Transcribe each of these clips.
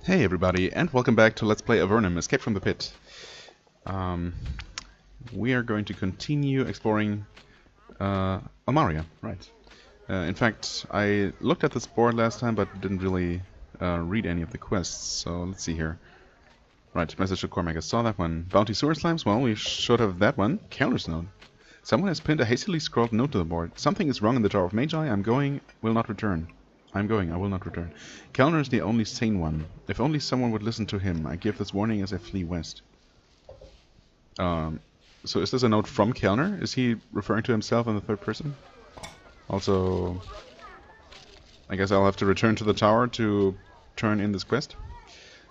Hey everybody, and welcome back to Let's Play Avernum, Escape from the Pit. We are going to continue exploring Almaria, right. In fact, I looked at this board last time, but didn't really read any of the quests, so let's see here. Right, message to Cormac, I saw that one. Bounty sewer slimes? Well, we should have that one. Counter's note. Someone has pinned a hastily scrawled note to the board. Something is wrong in the Tower of Magi, I'm going, will not return. I'm going, I will not return. Kellner is the only sane one. If only someone would listen to him. I give this warning as I flee west. So is this a note from Kellner? Is he referring to himself in the third person? Also, I guess I'll have to return to the tower to turn in this quest.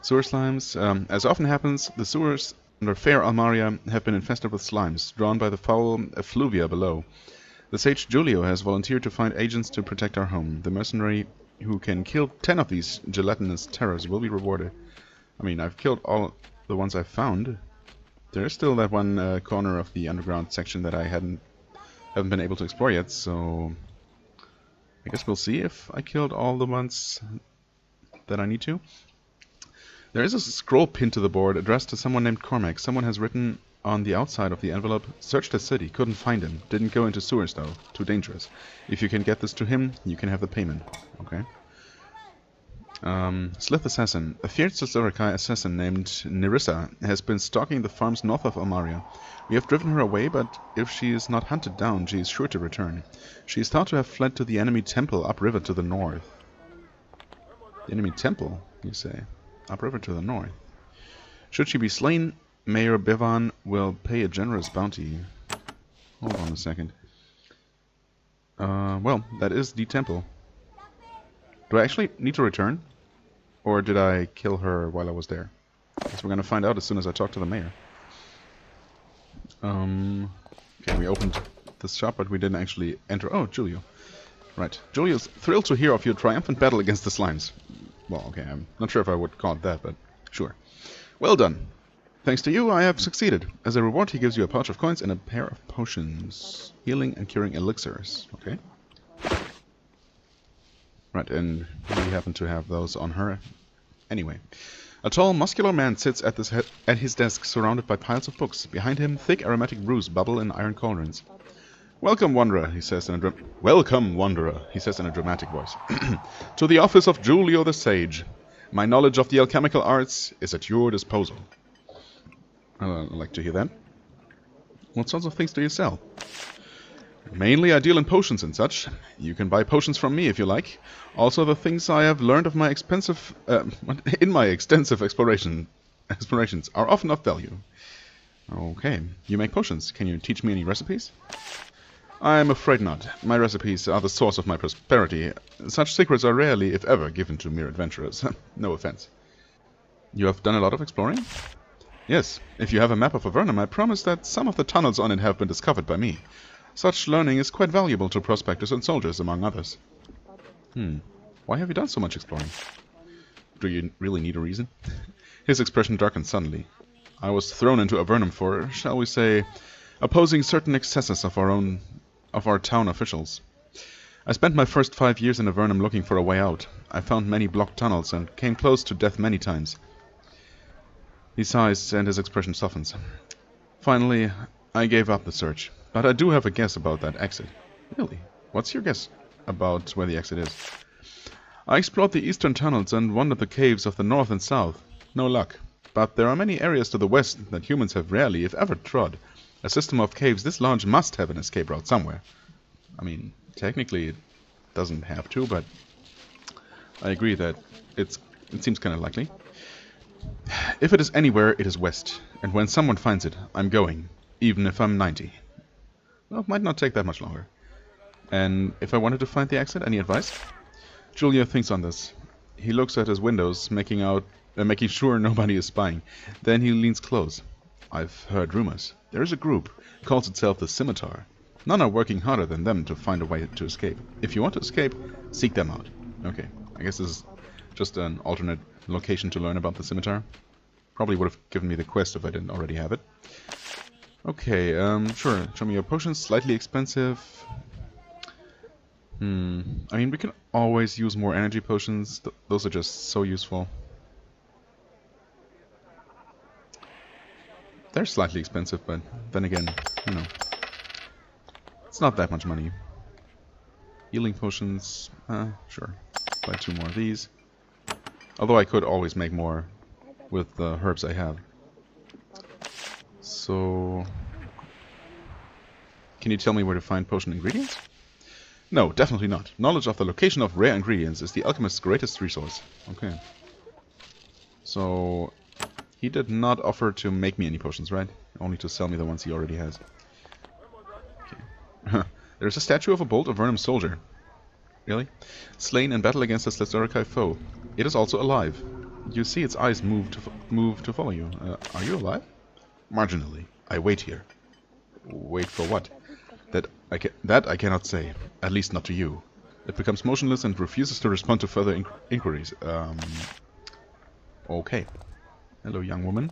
Sewer slimes. As often happens, the sewers under fair Almaria have been infested with slimes, drawn by the foul effluvia below. The sage Giulio has volunteered to find agents to protect our home. The mercenary who can kill 10 of these gelatinous terrors will be rewarded. I mean, I've killed all the ones I've found. There is still that one corner of the underground section that I haven't been able to explore yet, so I guess we'll see if I killed all the ones that I need to. There is a scroll pinned to the board addressed to someone named Cormac. Someone has written on the outside of the envelope, searched the city, couldn't find him, didn't go into sewers though, too dangerous. If you can get this to him, you can have the payment. Okay. Slith Assassin. A fierce Zorokai assassin named Nerissa has been stalking the farms north of Almaria. We have driven her away, but if she is not hunted down, she is sure to return. She is thought to have fled to the enemy temple upriver to the north. The enemy temple, you say? Upriver to the north. Should she be slain, Mayor Bevan will pay a generous bounty. Hold on a second. Well, that is the temple. Do I actually need to return? Or did I kill her while I was there? Guess we're gonna find out as soon as I talk to the mayor. Okay, we opened this shop, but we didn't actually enter. Oh, Giulio. Right. Giulio's thrilled to hear of your triumphant battle against the slimes. Well, okay, I'm not sure if I would call it that, but sure. Well done. Thanks to you, I have succeeded. As a reward, he gives you a pouch of coins and a pair of potions. Healing and curing elixirs. Okay. Right, and we happen to have those on her. Anyway. A tall, muscular man sits at his desk, surrounded by piles of books. Behind him, thick aromatic brews bubble in iron cauldrons. Welcome, Wanderer, he says in a dramatic voice. To the office of Giulio the Sage. My knowledge of the alchemical arts is at your disposal. I'd like to hear that. What sorts of things do you sell? Mainly I deal in potions and such. You can buy potions from me if you like. Also the things I have learned of my extensive explorations are often of value. Okay, you make potions. Can you teach me any recipes? I'm afraid not. My recipes are the source of my prosperity. Such secrets are rarely, if ever, given to mere adventurers. No offense. You have done a lot of exploring? Yes, if you have a map of Avernum, I promise that some of the tunnels on it have been discovered by me. Such learning is quite valuable to prospectors and soldiers, among others. Why have you done so much exploring? Do you really need a reason? His expression darkened suddenly. I was thrown into Avernum for, shall we say, opposing certain excesses of our town officials. I spent my first 5 years in Avernum looking for a way out. I found many blocked tunnels and came close to death many times. He sighs and his expression softens. Finally, I gave up the search. But I do have a guess about that exit. Really? What's your guess about where the exit is? I explored the eastern tunnels and wandered the caves of the north and south. No luck. But there are many areas to the west that humans have rarely, if ever, trod. A system of caves this large must have an escape route somewhere. I mean, technically it doesn't have to, but I agree that it seems kind of likely. If it is anywhere, it is west, and when someone finds it, I'm going, even if I'm 90. Well, it might not take that much longer. And if I wanted to find the exit, any advice? Giulio thinks on this. He looks at his windows, making sure nobody is spying. Then he leans close. I've heard rumors. There is a group, calls itself the Scimitar. None are working harder than them to find a way to escape. If you want to escape, seek them out. Okay, I guess this is just an alternate location to learn about the Scimitar. Probably would have given me the quest if I didn't already have it. Okay, sure. Show me your potions. Slightly expensive. I mean, we can always use more energy potions. Those are just so useful. They're slightly expensive, but then again, you know, it's not that much money. Healing potions, sure. Buy 2 more of these. Although I could always make more with the herbs I have. So, can you tell me where to find potion ingredients? No, definitely not. Knowledge of the location of rare ingredients is the alchemist's greatest resource. Okay. So, he did not offer to make me any potions, right? Only to sell me the ones he already has. Okay. There's a statue of a bold Avernum soldier. Really? Slain in battle against a Slesorikai foe. It is also alive. You see its eyes move to follow you. Are you alive? Marginally. I wait here. Wait for what? That I cannot say. At least not to you. It becomes motionless and refuses to respond to further inquiries. Okay. Hello, young woman.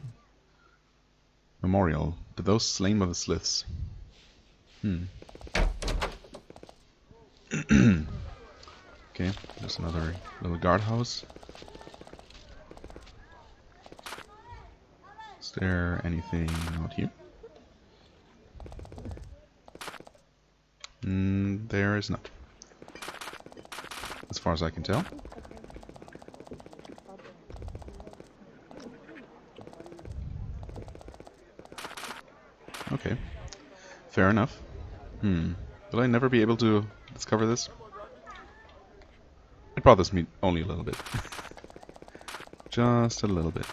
Memorial. To those slain by the Sliths. Okay, there's another little guardhouse. Is there anything out here? There is not. As far as I can tell. Okay. Fair enough. Will I never be able to discover this? It bothers me only a little bit. Just a little bit.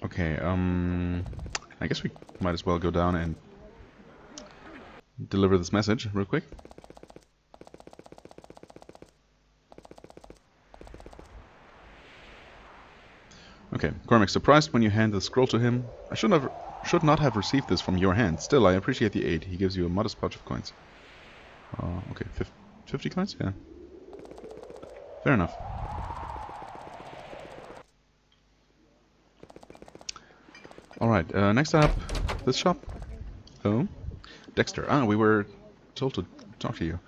Okay, I guess we might as well go down and deliver this message real quick. Okay, Cormac, surprised when you hand the scroll to him. I should not have received this from your hand. Still, I appreciate the aid. He gives you a modest pouch of coins. Okay, 50 coins? Yeah. Fair enough. Alright, next up, this shop. Oh, Dexter. We were told to talk to you.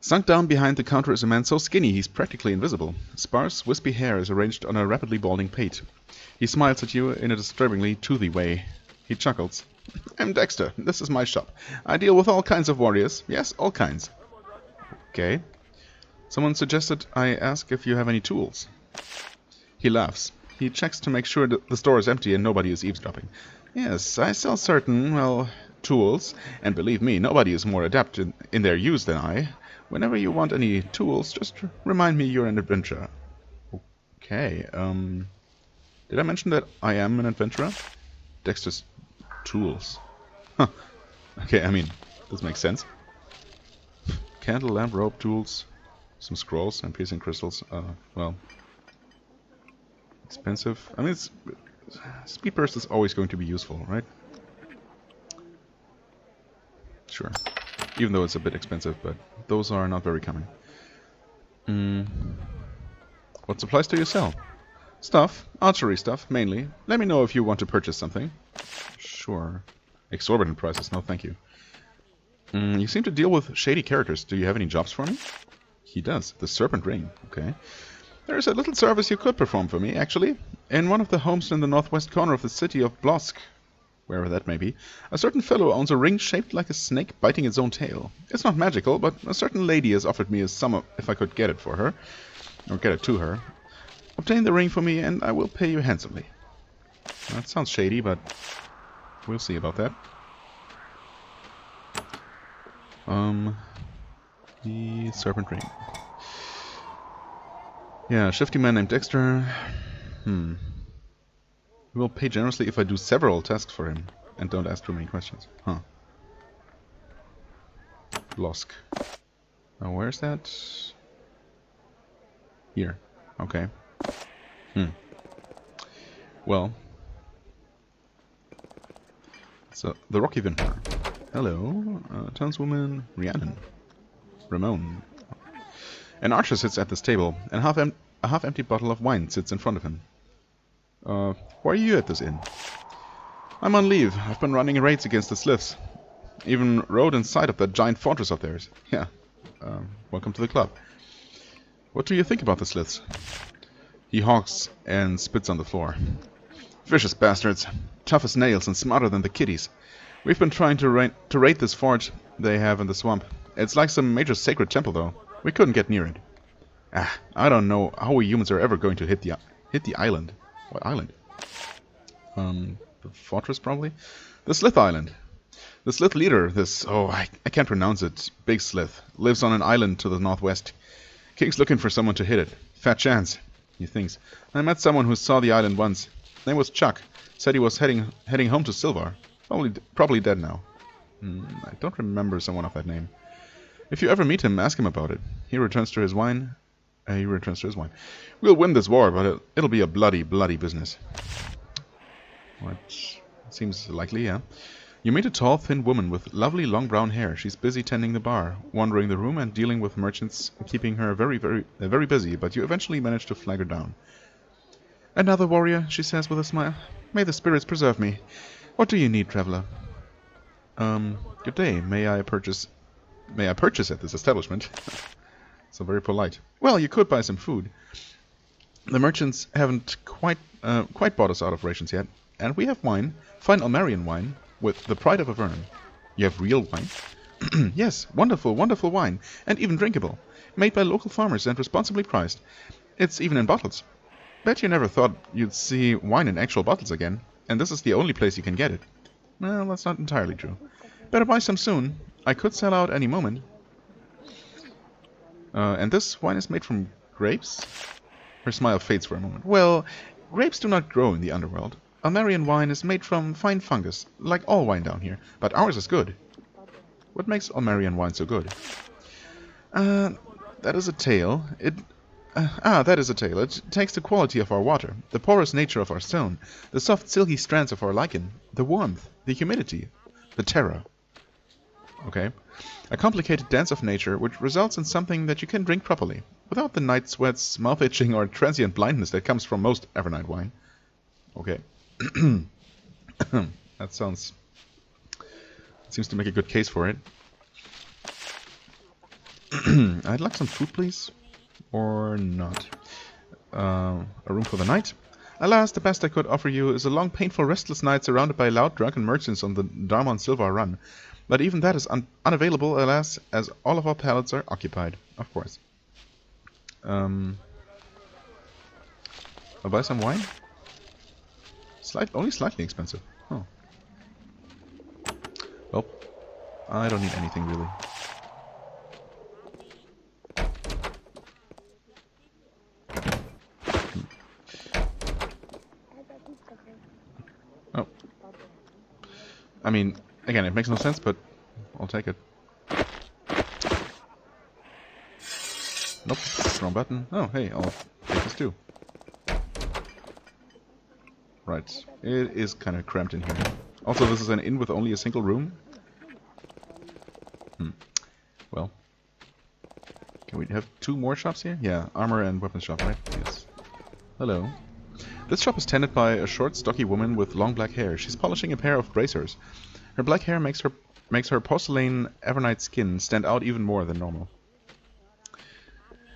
Sunk down behind the counter is a man so skinny he's practically invisible. Sparse, wispy hair is arranged on a rapidly balding pate. He smiles at you in a disturbingly toothy way. He chuckles. I'm Dexter. This is my shop. I deal with all kinds of warriors. Yes, all kinds. Okay. Someone suggested I ask if you have any tools. He laughs. He checks to make sure that the store is empty and nobody is eavesdropping. Yes, I sell certain, well, tools. And believe me, nobody is more adept in their use than I. Whenever you want any tools, just remind me you're an adventurer. Okay, did I mention that I am an adventurer? Dexter's tools. Huh. Okay, I mean, this makes sense. Candle, lamp, rope, tools, some scrolls, and piercing crystals. Well, expensive. I mean, speed burst is always going to be useful, right? Sure. Even though it's a bit expensive, but those are not very common. What supplies do you sell? Stuff. Archery stuff, mainly. Let me know if you want to purchase something. Sure. Exorbitant prices, no thank you. You seem to deal with shady characters. Do you have any jobs for me? He does. The Serpent Ring. Okay. There's a little service you could perform for me, actually. In one of the homes in the northwest corner of the city of Blosk, wherever that may be, a certain fellow owns a ring shaped like a snake biting its own tail. It's not magical, but a certain lady has offered me a sum if I could get it for her. Or get it to her. Obtain the ring for me and I will pay you handsomely. That sounds shady, but we'll see about that. The Serpent Ring. Yeah, shifty man named Dexter. He will pay generously if I do several tasks for him and don't ask too many questions. Huh. Blosk. Now where's that? Here. Okay. Well. So, the Rocky Vintner. Hello. Townswoman Rhiannon. Ramon. An archer sits at this table, and a half-empty bottle of wine sits in front of him. Why are you at this inn? I'm on leave. I've been running raids against the Sliths. Even rode inside of that giant fortress of theirs. Yeah. Welcome to the club. What do you think about the Sliths? He hawks and spits on the floor. Vicious bastards. Tough as nails and smarter than the kiddies. We've been trying to raid this fort they have in the swamp. It's like some major sacred temple, though. We couldn't get near it. I don't know how we humans are ever going to hit the island. What island? The fortress, probably? The Slith Island. The Slith leader, I can't pronounce it, Big Slith, lives on an island to the northwest. King's looking for someone to hit it. Fat chance, he thinks. I met someone who saw the island once. Name was Chuck. Said he was heading home to Silvar. Probably dead now. I don't remember someone of that name. If you ever meet him, ask him about it. He returns to his wine. We'll win this war, but it'll be a bloody, bloody business. What? Seems likely, yeah. You meet a tall, thin woman with lovely, long brown hair. She's busy tending the bar, wandering the room and dealing with merchants, keeping her very busy, but you eventually manage to flag her down. Another warrior, she says with a smile. May the spirits preserve me. What do you need, traveler? Good day. May I purchase at this establishment? So very polite. Well, you could buy some food. The merchants haven't quite bought us out of rations yet, and we have wine, fine Almerian wine, with the pride of Avernum. You have real wine? Yes, wonderful, wonderful wine, and even drinkable. Made by local farmers and responsibly priced. It's even in bottles. Bet you never thought you'd see wine in actual bottles again, and this is the only place you can get it. Well, that's not entirely true. Better buy some soon. I could sell out any moment. And this wine is made from grapes? Her smile fades for a moment. Well, grapes do not grow in the underworld. Almerian wine is made from fine fungus, like all wine down here, but ours is good. What makes Almerian wine so good? That is a tale. That is a tale. It takes the quality of our water, the porous nature of our stone, the soft silky strands of our lichen, the warmth, the humidity, the terror. Okay. A complicated dance of nature which results in something that you can drink properly, without the night sweats, mouth itching, or transient blindness that comes from most Avernite wine. Okay. That seems to make a good case for it. I'd like some food, please. Or not. A room for the night. Alas, the best I could offer you is a long, painful, restless night surrounded by loud, drunken merchants on the Darmon Silvar run. But even that is unavailable, alas, as all of our pallets are occupied. Of course. I'll buy some wine? Only slightly expensive. Oh. Well, I don't need anything really. Oh. I mean, again, it makes no sense, but I'll take it. Nope, wrong button. Oh, hey, I'll take this too. Right, it is kind of cramped in here. Also, this is an inn with only a single room. Well, can we have two more shops here? Yeah, armor and weapons shop, right? Yes. Hello. This shop is tended by a short, stocky woman with long black hair. She's polishing a pair of bracers. Her black hair makes her porcelain Avernite skin stand out even more than normal.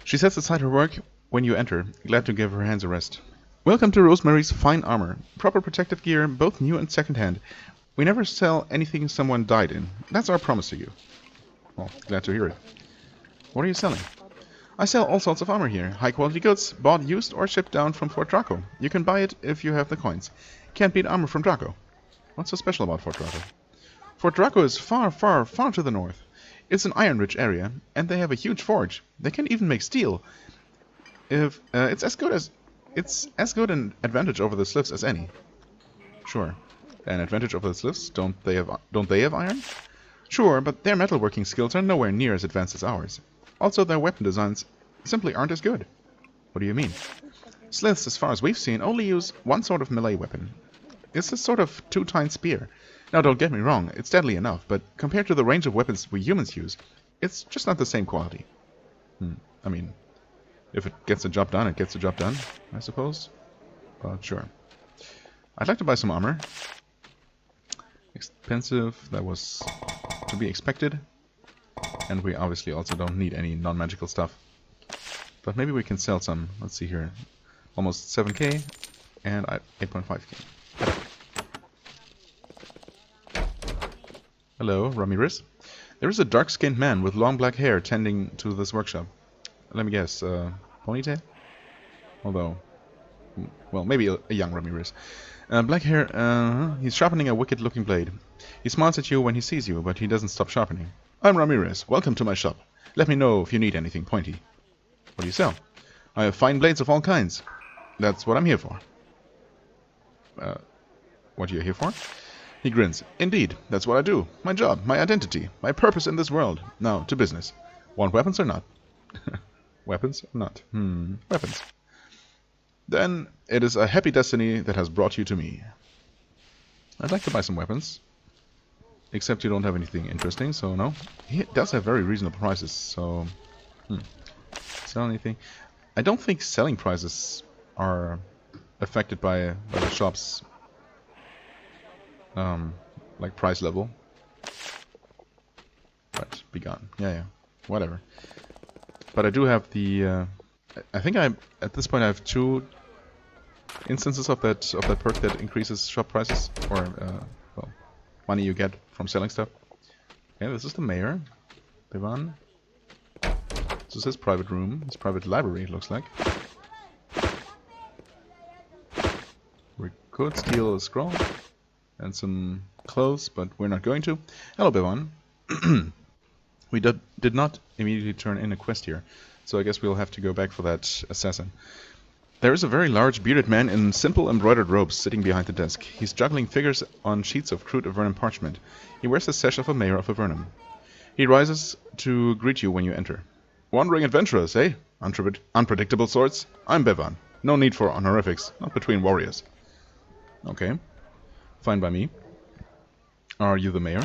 She sets aside her work when you enter, glad to give her hands a rest. Welcome to Rosemary's Fine Armor. Proper protective gear, both new and second-hand. We never sell anything someone died in. That's our promise to you. Well, glad to hear it. What are you selling? I sell all sorts of armor here. High-quality goods, bought used or shipped down from Fort Draco. You can buy it if you have the coins. Can't beat armor from Draco. What's so special about Fort Draco? Fort Draco is far, far, far to the north. It's an iron-rich area, and they have a huge forge. They can even make steel. It's as good an advantage over the Sliths as any. Sure. An advantage over the Sliths? Don't they have iron? Sure, but their metalworking skills are nowhere near as advanced as ours. Also, their weapon designs simply aren't as good. What do you mean? Sliths, as far as we've seen, only use one sort of melee weapon. It's a sort of two-tined spear. Now, don't get me wrong, it's deadly enough, but compared to the range of weapons we humans use, it's just not the same quality. I mean, if it gets the job done, it gets the job done, I suppose. But sure. I'd like to buy some armor. Expensive, that was to be expected. And we obviously also don't need any non-magical stuff. But maybe we can sell some. Let's see here. Almost 7k and 8.5k. Hello, Ramirez. There is a dark-skinned man with long black hair tending to this workshop. Let me guess, ponytail? Although, well, maybe a young Ramirez. Black hair, he's sharpening a wicked-looking blade. He smiles at you when he sees you, but he doesn't stop sharpening. I'm Ramirez. Welcome to my shop. Let me know if you need anything pointy. What do you sell? I have fine blades of all kinds. That's what I'm here for. What are you here for? He grins. Indeed, that's what I do. My job, my identity, my purpose in this world. Now, to business. Want weapons or not? Weapons or not? Weapons. Then it is a happy destiny that has brought you to me. I'd like to buy some weapons. Except you don't have anything interesting, so no. He does have very reasonable prices, so... Sell anything? I don't think selling prices are affected by the shop's like price level. Right, be gone. Yeah, whatever. But I do have the I think at this point I have 2 instances of that perk that increases shop prices, or well, money you get from selling stuff. Okay, this is the mayor, Bevan. This is his private room, his private library, it looks like. We could steal a scroll and some clothes, but we're not going to. Hello, Bevan. We did not immediately turn in a quest here, so I guess we'll have to go back for that assassin. There is a very large bearded man in simple embroidered robes sitting behind the desk. He's juggling figures on sheets of crude Avernum parchment. He wears the sash of a mayor of Avernum. He rises to greet you when you enter. Wandering adventurers, eh? Unpredictable sorts? I'm Bevan. No need for honorifics, not between warriors. Okay. Fine by me. Are you the mayor?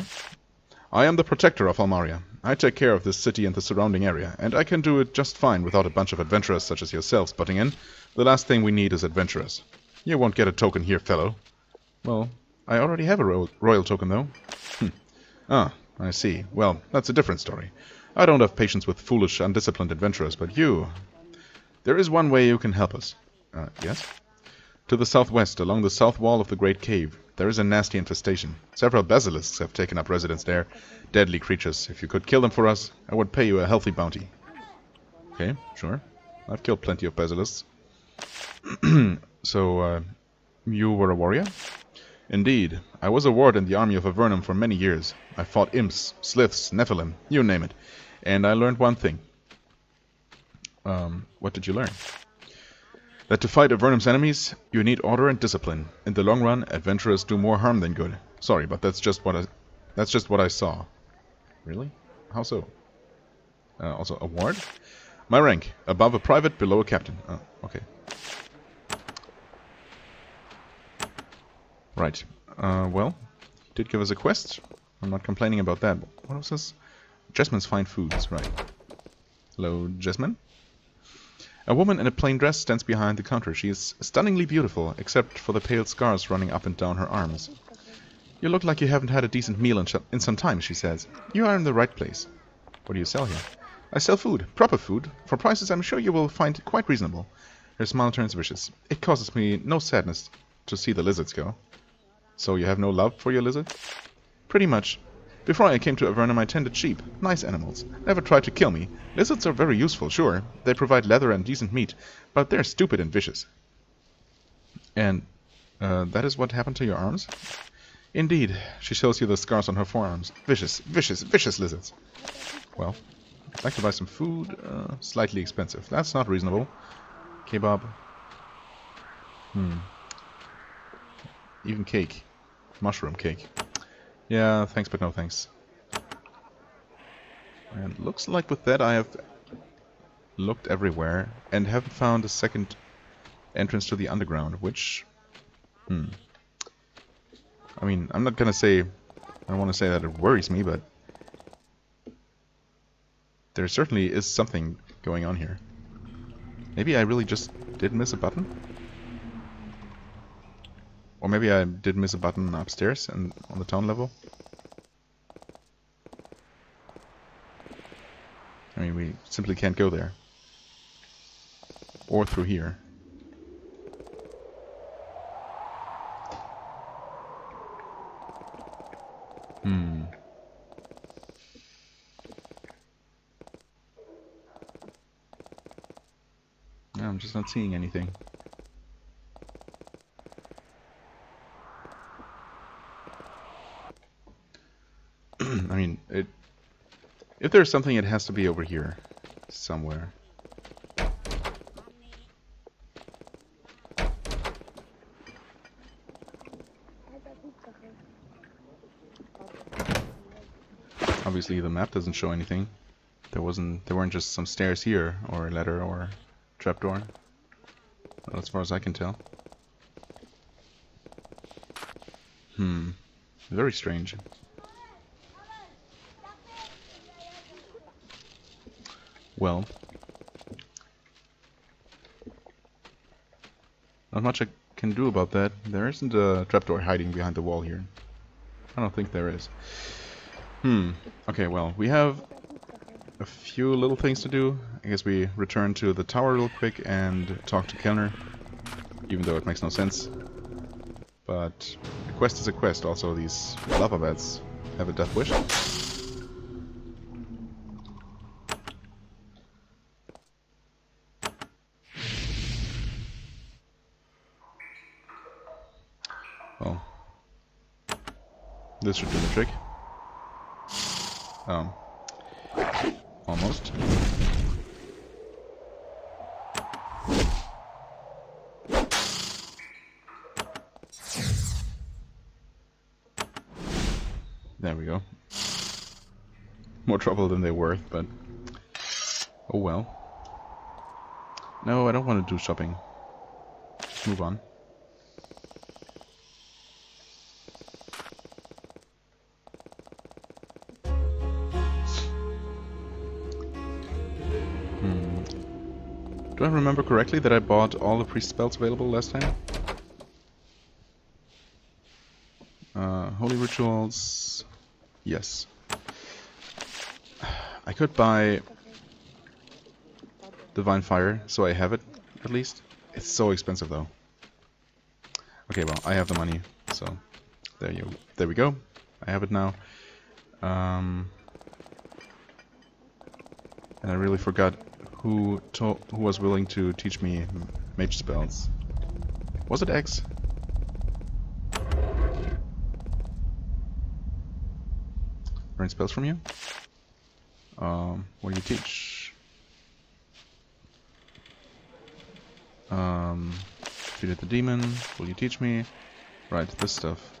I am the protector of Almaria. I take care of this city and the surrounding area, and I can do it just fine without a bunch of adventurers such as yourselves butting in. The last thing we need is adventurers. You won't get a token here, fellow. Well, I already have a royal token, though. Ah, I see. Well, that's a different story. I don't have patience with foolish, undisciplined adventurers, but you... There is one way you can help us. Yes? To the southwest, along the south wall of the Great Cave, there is a nasty infestation. Several basilisks have taken up residence there. Deadly creatures. If you could kill them for us, I would pay you a healthy bounty. Okay, sure. I've killed plenty of basilisks. So, you were a warrior? Indeed. I was a ward in the army of Avernum for many years. I fought imps, sliths, nephilim, you name it. And I learned one thing. What did you learn? That to fight Avernum's enemies, you need order and discipline. In the long run, adventurers do more harm than good. Sorry, but that's just what I saw. Really? How so? Also, a ward? My rank, above a private, below a captain. Oh, okay. Right. Well, did give us a quest. I'm not complaining about that. What was this? Jasmine's fine foods, right. Hello, Jasmine? A woman in a plain dress stands behind the counter. She is stunningly beautiful, except for the pale scars running up and down her arms. You look like you haven't had a decent meal in some time, she says. You are in the right place. What do you sell here? I sell food, proper food, for prices I'm sure you will find quite reasonable. Her smile turns vicious. It causes me no sadness to see the lizards go. So you have no love for your lizard? Pretty much. Before I came to Avernum, I tended sheep. Nice animals. Never tried to kill me. Lizards are very useful, sure. They provide leather and decent meat, but they're stupid and vicious. And that is what happened to your arms? Indeed. She shows you the scars on her forearms. Vicious, vicious, vicious lizards. Well, I'd like to buy some food. Slightly expensive. That's not reasonable. Kebab. Even cake. Mushroom cake. Yeah, thanks, but no thanks. And looks like with that I have looked everywhere and haven't found a second entrance to the underground, which... I mean, I'm not gonna say... I don't want to say that it worries me, but... there certainly is something going on here. Maybe I really just did miss a button? Or maybe I did miss a button upstairs and on the town level. I mean, we simply can't go there. Or through here. I'm just not seeing anything. I mean, if there's something, it has to be over here somewhere. Obviously, the map doesn't show anything. There weren't just some stairs here, or a ladder, or a trapdoor. Well, as far as I can tell. Very strange. Well, not much I can do about that. There isn't a trapdoor hiding behind the wall here. I don't think there is. Okay, well, we have a few little things to do. I guess we return to the tower real quick and talk to Kellner, even though it makes no sense. But a quest is a quest. Also, these lava beds have a death wish. Well, this should do the trick. Almost. There we go. More trouble than they're worth, but oh well. No, I don't want to do shopping. Let's move on. Do I remember correctly that I bought all the priest spells available last time? Holy rituals... Yes. I could buy Divine Fire, so I have it, at least. It's so expensive, though. Okay, well, I have the money, so... There we go. I have it now. And I really forgot who was willing to teach me mage spells. Was it X? Learn spells from you? What do you teach? Defeated the demon. Will you teach me? Right, this stuff.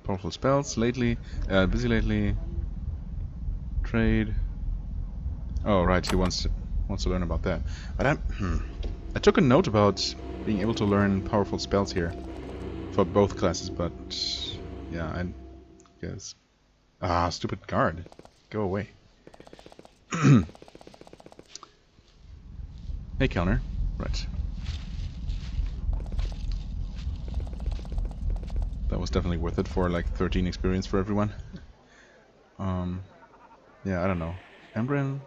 Powerful spells lately. Busy lately. Trade. Oh, right. He wants to learn about that. But I took a note about being able to learn powerful spells here for both classes. But yeah, I guess. Ah, stupid guard. Go away. Hey, counter. Right. That was definitely worth it for like 13 experience for everyone. Yeah, I don't know. Embren?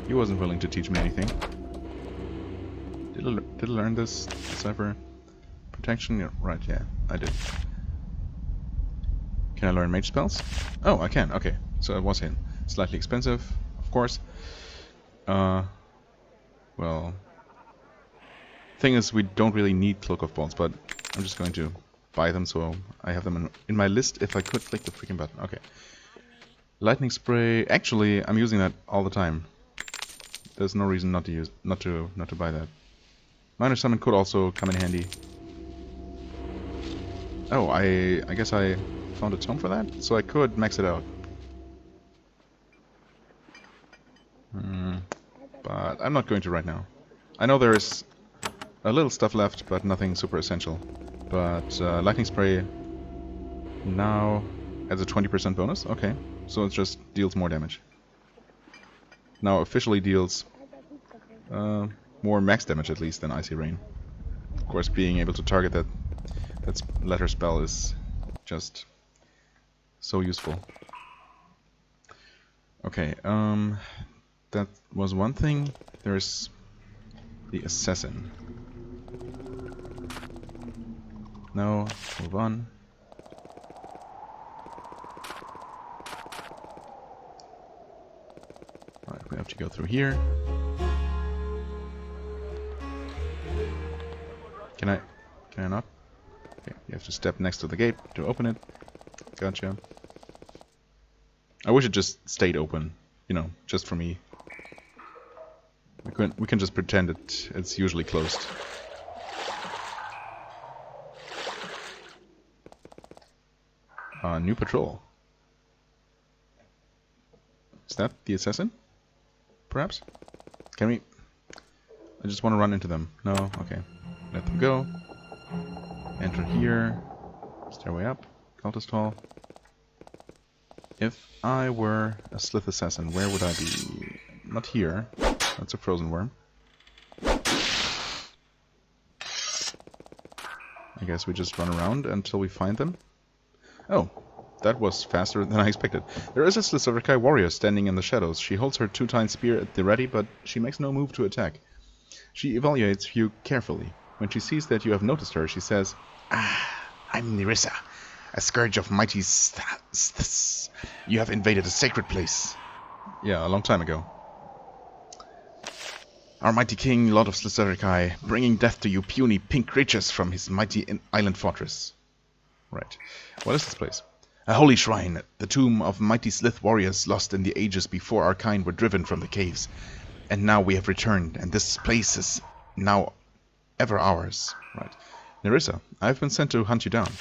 He wasn't willing to teach me anything. Did I learn this cipher? Protection? Yeah, right, yeah, I did. Can I learn mage spells? Oh, I can, okay. So it was him. Slightly expensive, of course. Well... Thing is, we don't really need Cloak of Bolts, but I'm just going to buy them so I have them in my list if I could click the freaking button. Okay. Lightning Spray. Actually, I'm using that all the time. There's no reason not to buy that. Minor Summon could also come in handy. Oh, I guess I found a tome for that, so I could max it out. But I'm not going to right now. I know there is a little stuff left, but nothing super essential. But Lightning Spray now has a 20% bonus. Okay, so it just deals more damage. Now officially deals more max damage at least than Icy Rain. Of course, being able to target that letter spell is just so useful. Okay, that was one thing. There's the Assassin. No, move on. We have to go through here. Can I not? Okay, you have to step next to the gate to open it. Gotcha. I wish it just stayed open, you know, just for me. We can just pretend it's usually closed. New patrol. Is that the assassin? Perhaps? Can we... I just want to run into them. No? Okay. Let them go. Enter here. Stairway up. Cultist hall. If I were a Slith assassin, where would I be? Not here. That's a frozen worm. I guess we just run around until we find them. Oh, that was faster than I expected. There is a Slithurikai warrior standing in the shadows. She holds her two-tined spear at the ready, but she makes no move to attack. She evaluates you carefully. When she sees that you have noticed her, she says, "Ah, I'm Nerissa, a scourge of mighty Sliths. You have invaded a sacred place." Yeah, a long time ago. Our mighty king, Lord of Slithurikai, bringing death to you puny pink creatures from his mighty island fortress. Right. What is this place? A holy shrine, the tomb of mighty Slith warriors lost in the ages before our kind were driven from the caves. And now we have returned, and this place is now ever ours. Right. Nerissa, I have been sent to hunt you down.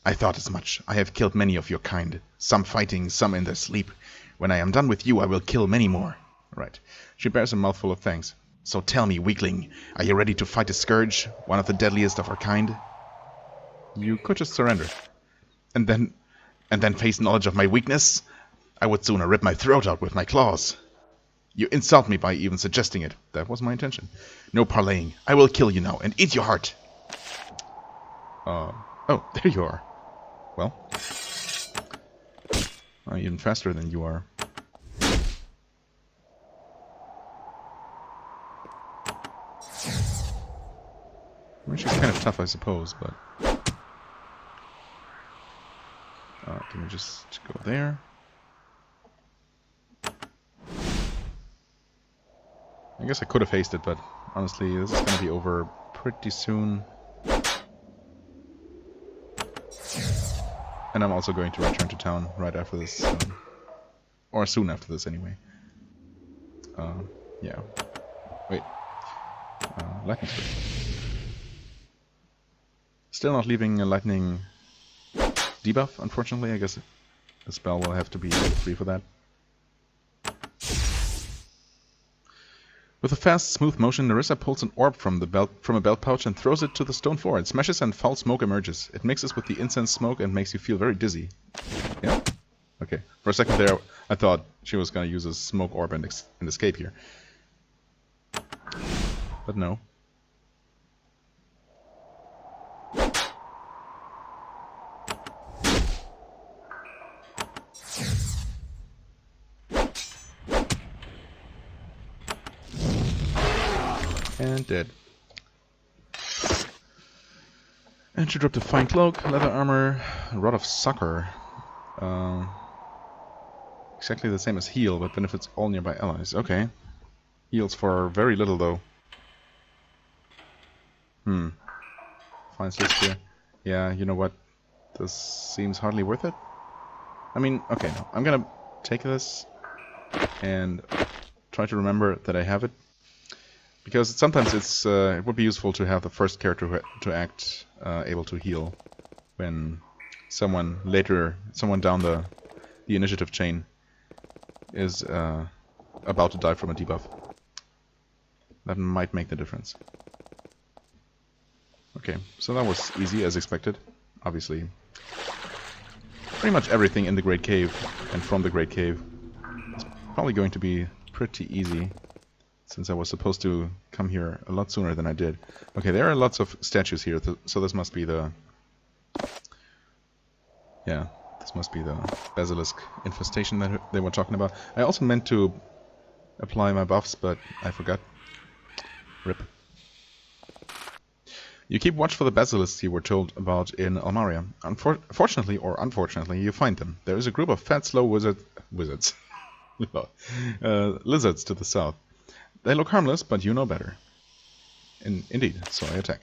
I thought as much. I have killed many of your kind, some fighting, some in their sleep. When I am done with you, I will kill many more. Right. She bears a mouthful of thanks. So tell me, weakling, are you ready to fight a scourge, one of the deadliest of our kind? You could just surrender. And then face knowledge of my weakness? I would sooner rip my throat out with my claws. You insult me by even suggesting it. That was my intention. No parleying. I will kill you now and eat your heart. Oh, there you are. Well. Even faster than you are. I mean, she's kind of tough, I suppose, but... can we just go there? I guess I could have hasted, but honestly, this is going to be over pretty soon. And I'm also going to return to town right after this. Or soon after this, anyway. Yeah. Wait. Lightning strike. Still not leaving a lightning debuff, unfortunately. I guess the spell will have to be free for that. With a fast, smooth motion, Nerissa pulls an orb from a belt pouch and throws it to the stone floor. It smashes and foul smoke emerges. It mixes with the incense smoke and makes you feel very dizzy. Yeah? Okay. For a second there, I thought she was going to use a smoke orb and escape here. But no. And dead. And she dropped a fine cloak, leather armor, a rod of succor. Exactly the same as heal, but benefits all nearby allies. Okay. Heals for very little, though. Fine slip here. Yeah, you know what? This seems hardly worth it. I mean, okay, no. I'm gonna take this and try to remember that I have it. Because sometimes it would be useful to have the first character to act able to heal when someone down the initiative chain is about to die from a debuff. That might make the difference. Okay, so that was easy as expected. Obviously, pretty much everything in the Great Cave and from the Great Cave is probably going to be pretty easy. Since I was supposed to come here a lot sooner than I did. Okay, there are lots of statues here, so this must be the... Yeah, this must be the basilisk infestation that they were talking about. I also meant to apply my buffs, but I forgot. RIP. You keep watch for the basilisks you were told about in Almaria. Fortunately or unfortunately, you find them. There is a group of fat, slow wizards. Lizards to the south. They look harmless, but you know better. Indeed, so I attack.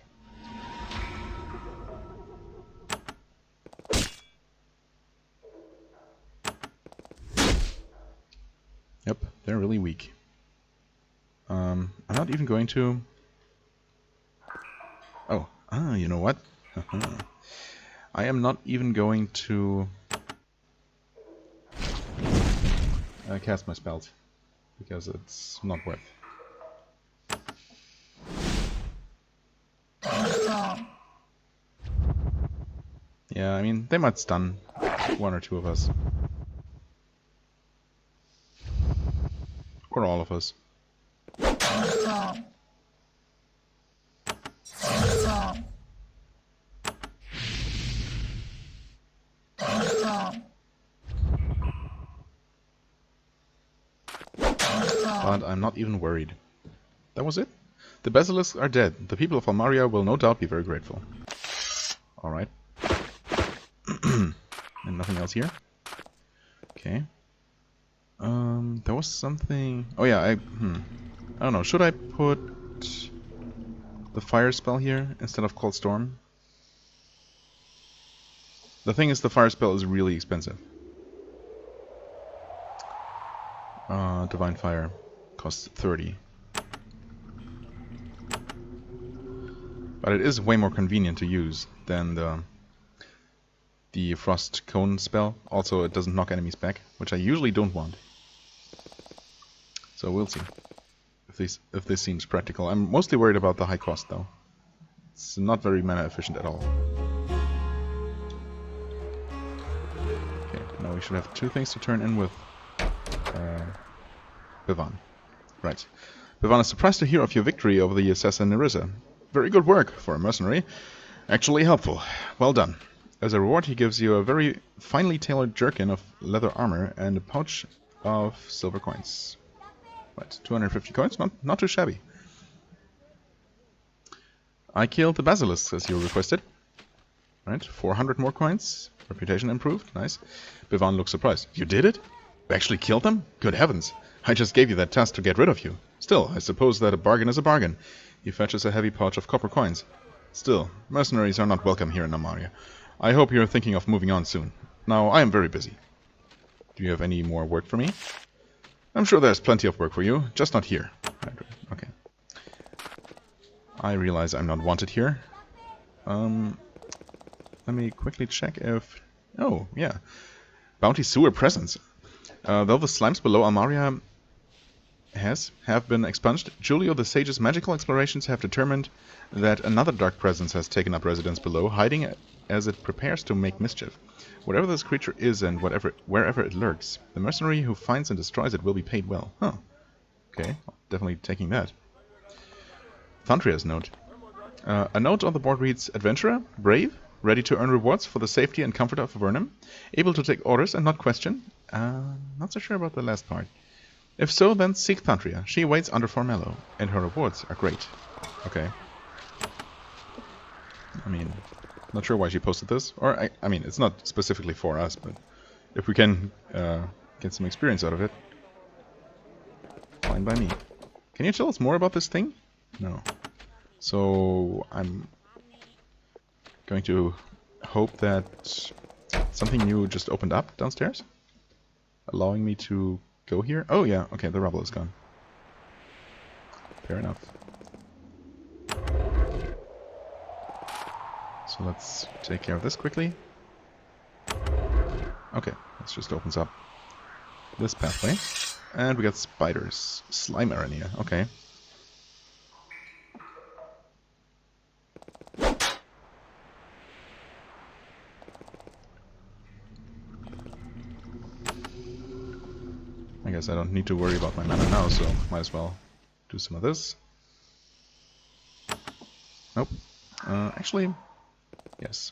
Yep, they're really weak. I'm not even going to... Oh, you know what? I am not even going to cast my spells, because it's not worth. Yeah, I mean, they might stun one or two of us. Or all of us. But I'm not even worried. That was it? The basilisks are dead. The people of Almaria will no doubt be very grateful. Alright. And nothing else here? Okay. There was something... Oh yeah, I don't know. Should I put the fire spell here instead of Cold Storm? The thing is, the fire spell is really expensive. Divine Fire costs 30. But it is way more convenient to use than the Frost Cone spell. Also, it doesn't knock enemies back, which I usually don't want. So we'll see if this seems practical. I'm mostly worried about the high cost, though. It's not very mana efficient at all. Okay, now we should have two things to turn in with Bevan. Right. Bevan is surprised to hear of your victory over the assassin Nerissa. Very good work for a mercenary. Actually helpful. Well done. As a reward, he gives you a very finely tailored jerkin of leather armor and a pouch of silver coins. Right, 250 coins, not too shabby. I killed the basilisks as you requested. Right, 400 more coins. Reputation improved, nice. Bevan looks surprised. You did it? You actually killed them? Good heavens. I just gave you that task to get rid of you. Still, I suppose that a bargain is a bargain. He fetches a heavy pouch of copper coins. Still, mercenaries are not welcome here in Almaria. I hope you're thinking of moving on soon. Now, I am very busy. Do you have any more work for me? I'm sure there's plenty of work for you, just not here. Okay. I realize I'm not wanted here. Let me quickly check if... Oh, yeah. Bounty Sewer Presence. Though the slimes below Almaria have been expunged, Julio the Sage's magical explorations have determined that another dark presence has taken up residence below, hiding as it prepares to make mischief. Whatever this creature is and wherever it lurks, the mercenary who finds and destroys it will be paid well. Huh. Okay, definitely taking that. Thundria's note. A note on the board reads, Adventurer, brave, ready to earn rewards for the safety and comfort of Avernum, able to take orders and not question. Not so sure about the last part. If so, then seek Thundria. She waits under Formello, and her rewards are great. Okay. I mean, not sure why she posted this. Or, I mean, it's not specifically for us, but if we can get some experience out of it, fine by me. Can you tell us more about this thing? No. So, I'm going to hope that something new just opened up downstairs, allowing me to go here. Oh yeah, okay, the rubble is gone. Fair enough. So let's take care of this quickly. Okay, this just opens up this pathway. And we got spiders. Slime arena, okay. I guess I don't need to worry about my mana now, so might as well do some of this. Nope. Actually, yes.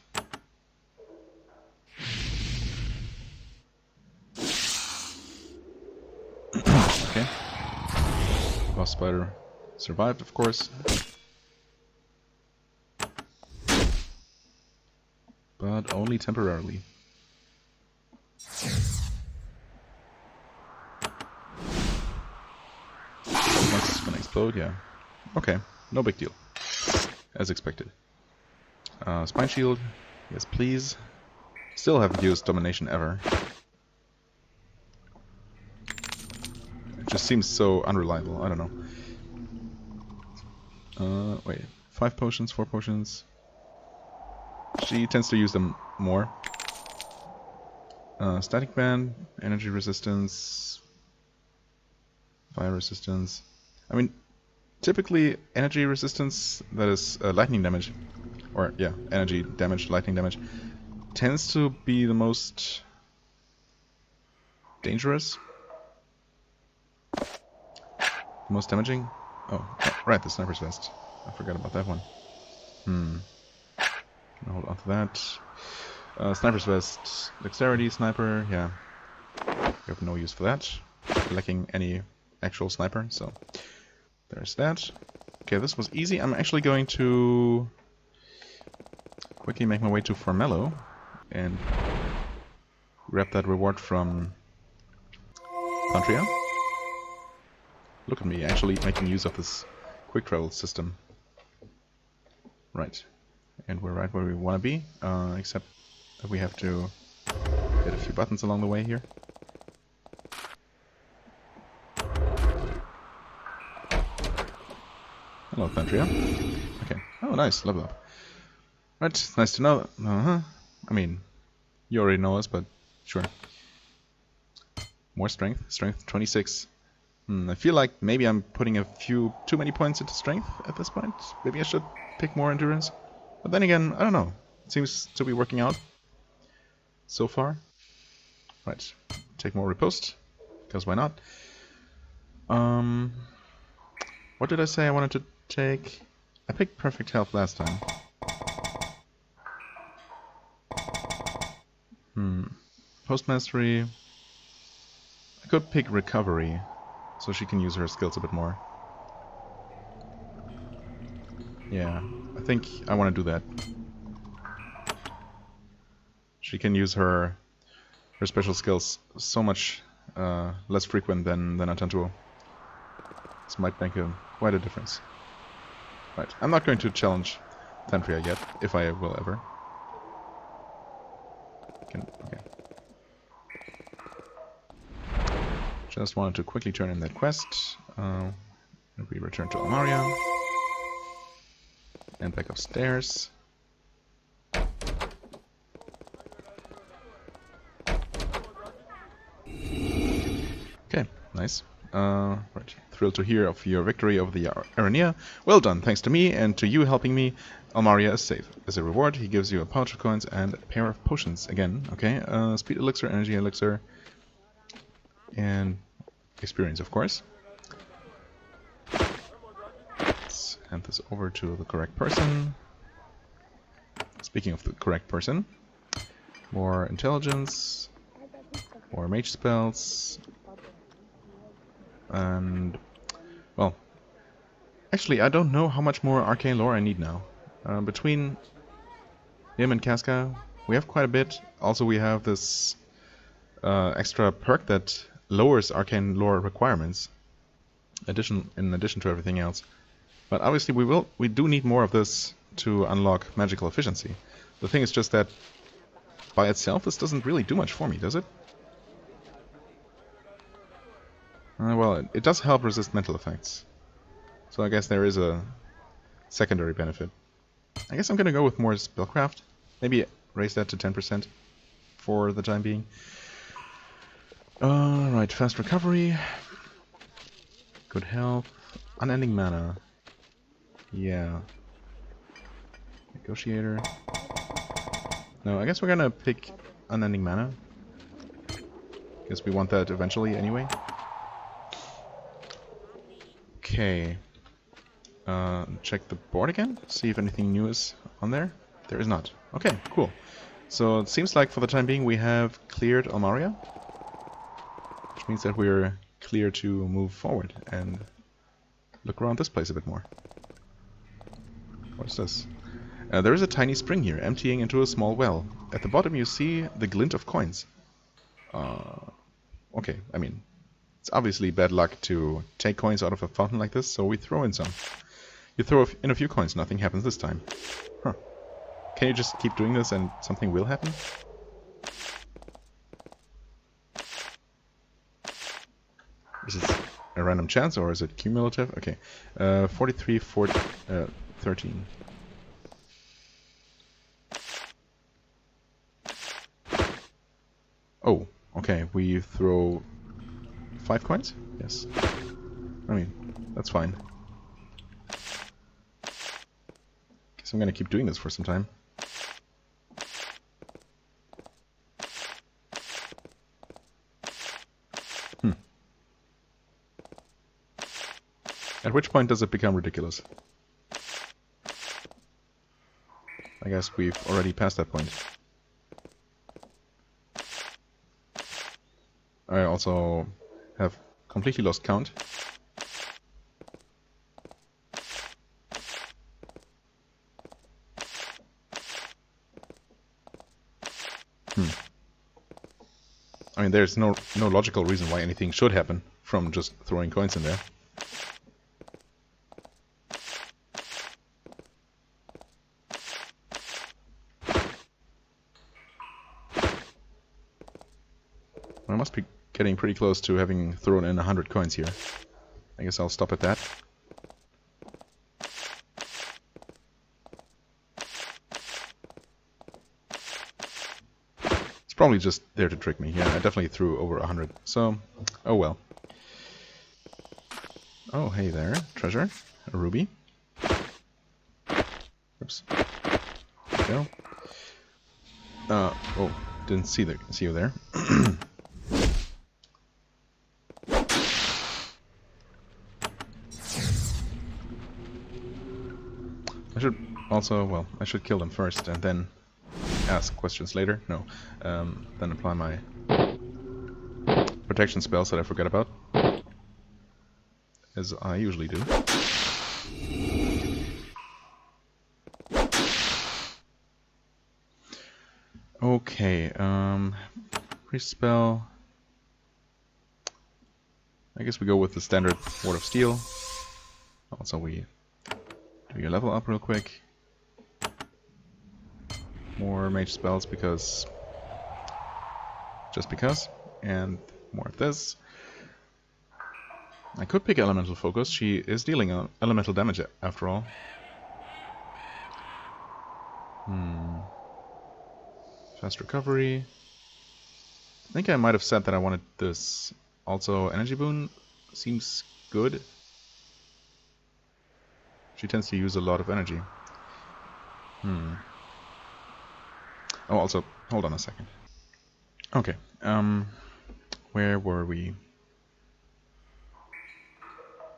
Okay. Boss spider survived, of course. But only temporarily. explode, yeah. Okay, no big deal. As expected. Spine shield, yes please. Still haven't used domination ever. It just seems so unreliable, I don't know. Wait, 5 potions, 4 potions. She tends to use them more. Static band, energy resistance, fire resistance. I mean, typically energy resistance, that is lightning damage, or yeah, energy damage, lightning damage, tends to be the most dangerous. The most damaging. Oh, right, the sniper's vest. I forgot about that one. I'll hold on to that. Sniper's vest, dexterity, sniper, yeah. We have no use for that. Lacking any actual sniper, so there's that. Okay, this was easy. I'm actually going to quickly make my way to Formello and grab that reward from Contria. Look at me, actually making use of this quick travel system. Right. And we're right where we want to be, except that we have to hit a few buttons along the way here. Hello, Contria. Okay. Oh, nice. Level up. Right, it's nice to know. I mean, you already know us, but sure. More strength. Strength 26. I feel like maybe I'm putting a few too many points into strength at this point. Maybe I should pick more endurance. But then again, I don't know. It seems to be working out so far. Right, take more riposte, because why not? What did I say I wanted to take? I picked perfect health last time. Post mastery. I could pick recovery, so she can use her skills a bit more. Yeah, I think I want to do that. She can use her special skills so much less frequent than Atantuo. This might make quite a difference. Right, I'm not going to challenge Tantria yet, if I will ever. Okay. Just wanted to quickly turn in that quest. We return to Almaria. And back upstairs. Okay, nice. Right. Thrilled to hear of your victory over the Arania. Well done, thanks to me and to you helping me, Almaria is safe. As a reward, he gives you a pouch of coins and a pair of potions. Again, okay. Speed elixir, energy elixir, and experience, of course. Let's hand this over to the correct person. Speaking of the correct person, more intelligence, more mage spells, and, well, actually I don't know how much more arcane lore I need now. Between him and Casca, we have quite a bit. Also we have this extra perk that lowers arcane lore requirements, in addition to everything else. But obviously we do need more of this to unlock magical efficiency. The thing is just that by itself this doesn't really do much for me, does it? Well, it does help resist mental effects. So I guess there is a secondary benefit. I guess I'm gonna go with more spellcraft. Maybe raise that to 10% for the time being. Right, fast recovery. Good health. Unending mana. Yeah. Negotiator. No, I guess we're gonna pick unending mana. Guess we want that eventually anyway. Okay. Check the board again. See if anything new is on there. There is not. Okay, cool. So it seems like for the time being we have cleared Almaria. Which means that we're clear to move forward and look around this place a bit more. What's this? There is a tiny spring here, emptying into a small well. At the bottom you see the glint of coins. Okay, I mean, It's obviously bad luck to take coins out of a fountain like this, so we throw in some. You throw in a few coins, nothing happens this time. Huh. Can you just keep doing this and something will happen? Is it a random chance or is it cumulative? Okay. 43, 13. Oh, okay. We throw 5 coins? Yes. I mean, that's fine. Guess I'm gonna keep doing this for some time. At which point does it become ridiculous? I guess we've already passed that point. I also have completely lost count. I mean, there's no logical reason why anything should happen from just throwing coins in there. I must be getting pretty close to having thrown in 100 coins here. I guess I'll stop at that. It's probably just there to trick me. Yeah, I definitely threw over 100. So, oh well. Oh, hey there. Treasure. A ruby. Oops. There we go. Oh, didn't see you there. I should also, well, I should kill them first and then ask questions later. No, then apply my protection spells that I forget about, as I usually do. Okay, priest spell. I guess we go with the standard Ward of Steel. Also, we do your level up real quick. More mage spells just because, and more of this. I could pick elemental focus. She is dealing elemental damage after all. Fast recovery. I think I might have said that I wanted this. Also, energy boon seems good. She tends to use a lot of energy. Oh, also, hold on a second. Okay, where were we?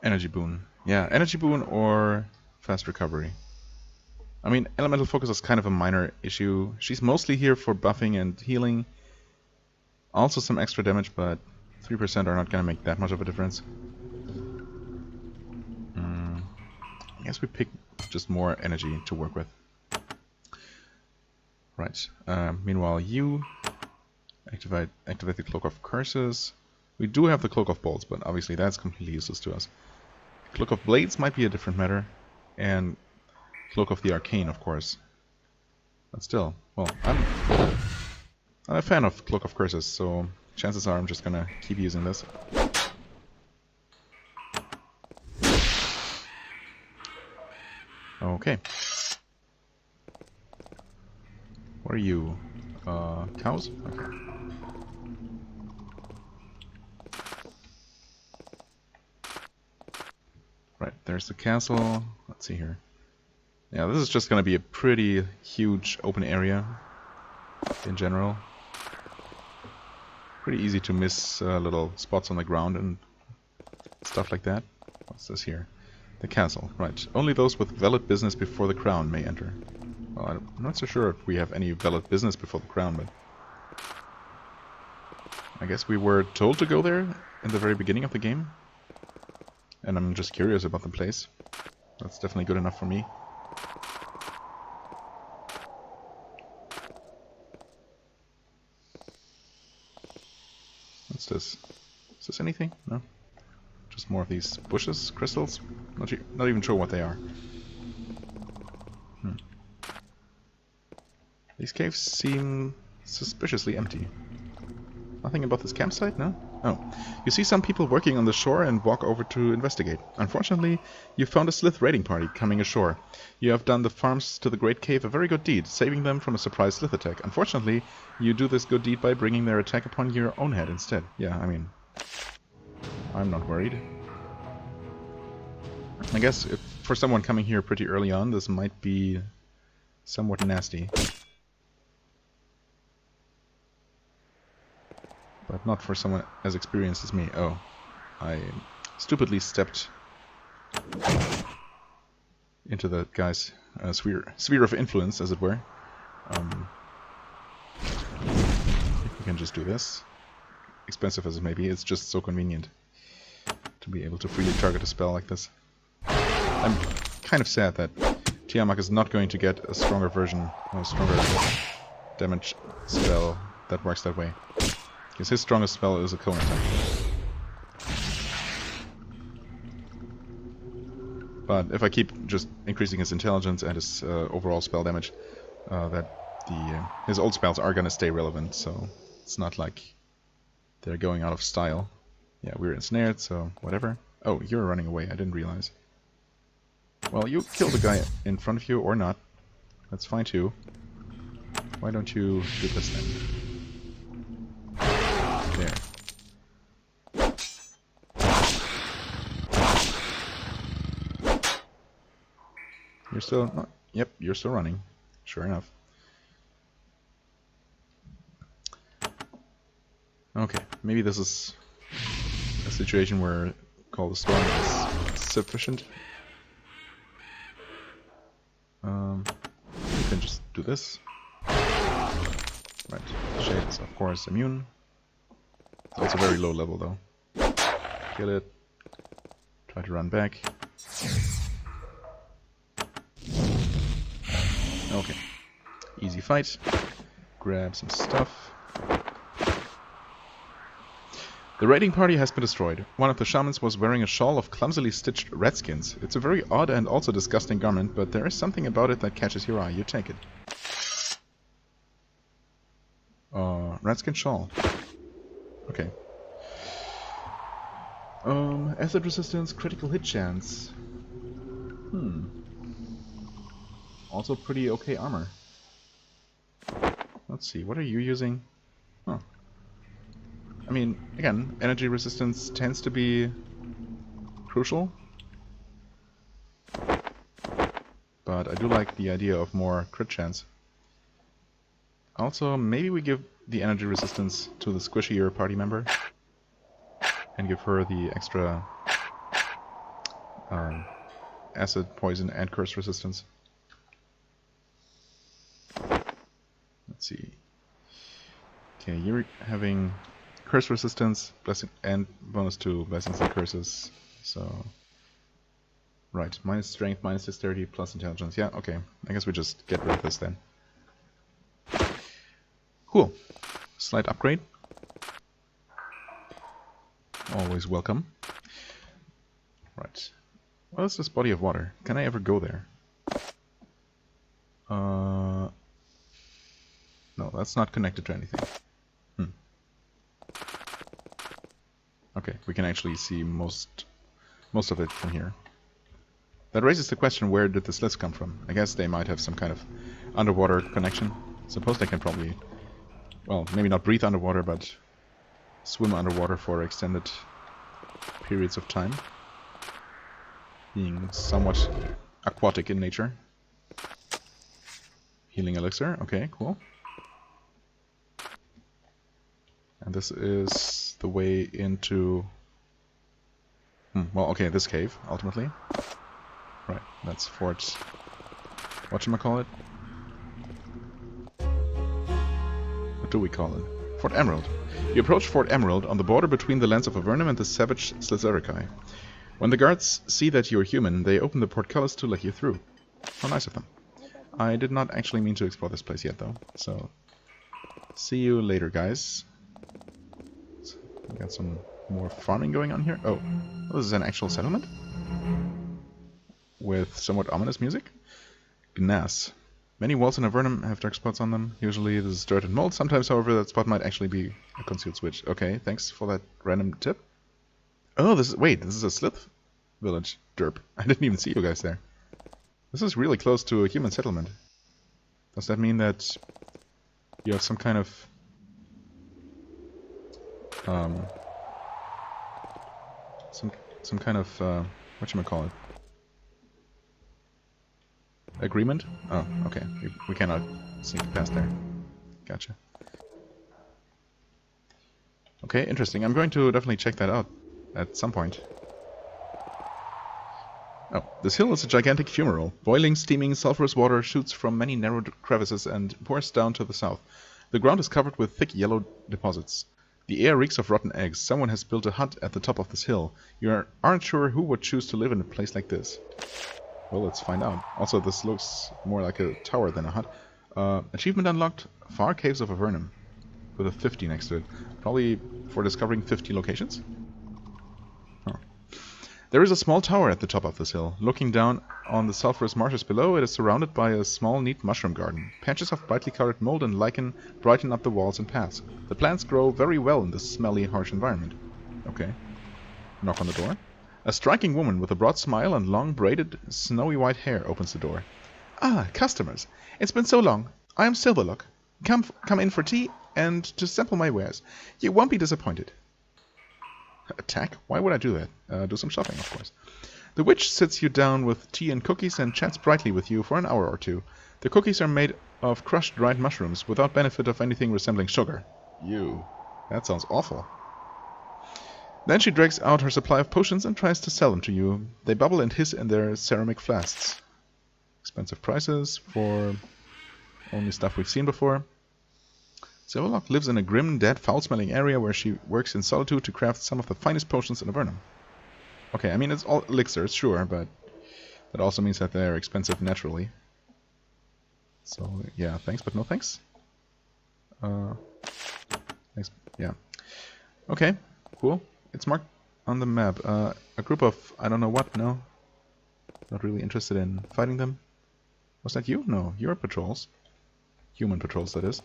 Energy boon. Yeah, energy boon or fast recovery. I mean, elemental focus is kind of a minor issue. She's mostly here for buffing and healing. Also some extra damage, but 3% are not going to make that much of a difference. I guess we pick just more energy to work with. Right. Meanwhile, you activate the Cloak of Curses. We do have the Cloak of Bolts, but obviously that's completely useless to us. Cloak of Blades might be a different matter, and Cloak of the Arcane, of course. But still, well, I'm a fan of Cloak of Curses, so chances are I'm just gonna keep using this. Okay. What are you? Cows? Okay. Right, there's the castle. Let's see here. Yeah, this is just gonna be a pretty huge open area in general. Pretty easy to miss little spots on the ground and stuff like that. What's this here? The castle, right. Only those with valid business before the crown may enter. Well, I'm not so sure if we have any valid business before the crown, but I guess we were told to go there in the very beginning of the game. And I'm just curious about the place. That's definitely good enough for me. What's this? Is this anything? No? Just more of these bushes, crystals? Not even sure what they are. These caves seem suspiciously empty. Nothing about this campsite, no? Oh. You see some people working on the shore and walk over to investigate. Unfortunately, you found a Slith raiding party coming ashore. You have done the farms to the Great Cave a very good deed, saving them from a surprise Slith attack. Unfortunately, you do this good deed by bringing their attack upon your own head instead. Yeah, I mean, I'm not worried. I guess if for someone coming here pretty early on, this might be somewhat nasty. But not for someone as experienced as me. Oh, I stupidly stepped into the guy's sphere of influence, as it were. We can just do this. Expensive as it may be, it's just so convenient to be able to freely target a spell like this. I'm kind of sad that Tiamat is not going to get a stronger version, a stronger damage spell that works that way. Because his strongest spell is a cone attack. But if I keep just increasing his intelligence and his overall spell damage, his old spells are gonna stay relevant. So it's not like they're going out of style. Yeah, we're ensnared, so whatever. Oh, you're running away. I didn't realize. Well, you kill the guy in front of you or not. That's fine too. Why don't you do this then? There. You're still... Oh, yep, you're still running. Sure enough. Okay, maybe this is a situation where Call the Storm is sufficient. You can just do this. Right, Shade is of course immune. It's also very low level though. Kill it. Try to run back. Okay. Easy fight. Grab some stuff. The raiding party has been destroyed. One of the shamans was wearing a shawl of clumsily stitched rat skins. It's a very odd and also disgusting garment, but there is something about it that catches your eye. You take it. Ratskin shawl. Okay. Acid resistance, critical hit chance. Also pretty okay armor. Let's see, what are you using? Huh. I mean, again, energy resistance tends to be crucial. But I do like the idea of more crit chance. Also, maybe we give the energy resistance to the squishier party member. And give her the extra acid, poison, and curse resistance. Let's see. Okay, you're having curse resistance, blessing, and bonus to blessings and curses. So, right, minus strength, minus dexterity, plus intelligence. Yeah, okay. I guess we just get rid of this then. Cool. Slight upgrade. Always welcome. Right. What is this body of water? Can I ever go there? No, that's not connected to anything. Okay, we can actually see most of it from here. That raises the question, where did the slits come from? I guess they might have some kind of underwater connection. Suppose they can probably, well, maybe not breathe underwater, but swim underwater for extended periods of time. Being somewhat aquatic in nature. Healing elixir, okay, cool. And this is the way into... well, okay, this cave, ultimately. Right, that's Fort... whatchamacallit? What do we call it? Fort Emerald. You approach Fort Emerald on the border between the lands of Avernum and the savage Slizerikai. When the guards see that you're human, they open the portcullis to let you through. How nice of them. I did not actually mean to explore this place yet, though, so... See you later, guys. We got some more farming going on here. Oh, this is an actual settlement? With somewhat ominous music? Gnass. Many walls in Avernum have dark spots on them. Usually this is dirt and mold. Sometimes, however, that spot might actually be a concealed switch. Okay, thanks for that random tip. Oh, this is a Slith village. Derp. I didn't even see you guys there. This is really close to a human settlement. Does that mean that you have some kind of some kind of whatchamacallit? Agreement? Oh, okay. We cannot sneak past there. Gotcha. Okay, interesting. I'm going to definitely check that out at some point. Oh, this hill is a gigantic fumarole. Boiling, steaming, sulfurous water shoots from many narrow crevices and pours down to the south. The ground is covered with thick yellow deposits. The air reeks of rotten eggs. Someone has built a hut at the top of this hill. You aren't sure who would choose to live in a place like this. Well, let's find out. Also, this looks more like a tower than a hut. Achievement unlocked, Far Caves of Avernum, with a 50 next to it. Probably for discovering 50 locations? Huh. There is a small tower at the top of this hill. Looking down on the sulfurous marshes below, it is surrounded by a small, neat mushroom garden. Patches of brightly colored mold and lichen brighten up the walls and paths. The plants grow very well in this smelly, harsh environment. Okay. Knock on the door. A striking woman with a broad smile and long, braided, snowy white hair opens the door. Ah, customers. It's been so long. I am Silverlock. Come in for tea and to sample my wares. You won't be disappointed. Attack? Why would I do that? Do some shopping, of course. The witch sits you down with tea and cookies and chats brightly with you for an hour or two. The cookies are made of crushed dried mushrooms without benefit of anything resembling sugar. Ew. That sounds awful. Then she drags out her supply of potions and tries to sell them to you. They bubble and hiss in their ceramic flasks. Expensive prices for only stuff we've seen before. Silverlock lives in a grim, dead, foul-smelling area where she works in solitude to craft some of the finest potions in Avernum. Okay, I mean, it's all elixirs, sure, but that also means that they're expensive naturally. So, yeah, thanks, but no thanks. Thanks, yeah. Okay, cool. It's marked on the map. A group of, I don't know what, no. Not really interested in fighting them. Was that you? No, your patrols. Human patrols, that is.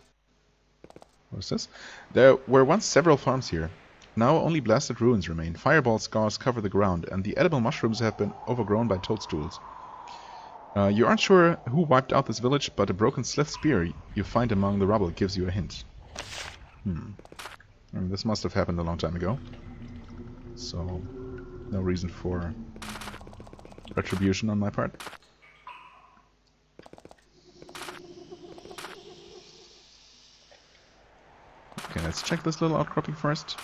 What is this? There were once several farms here. Now only blasted ruins remain. Fireball scars cover the ground, and the edible mushrooms have been overgrown by toadstools. You aren't sure who wiped out this village, but a broken Slith spear you find among the rubble gives you a hint. And this must have happened a long time ago. So, no reason for retribution on my part. Okay, let's check this little outcropping first.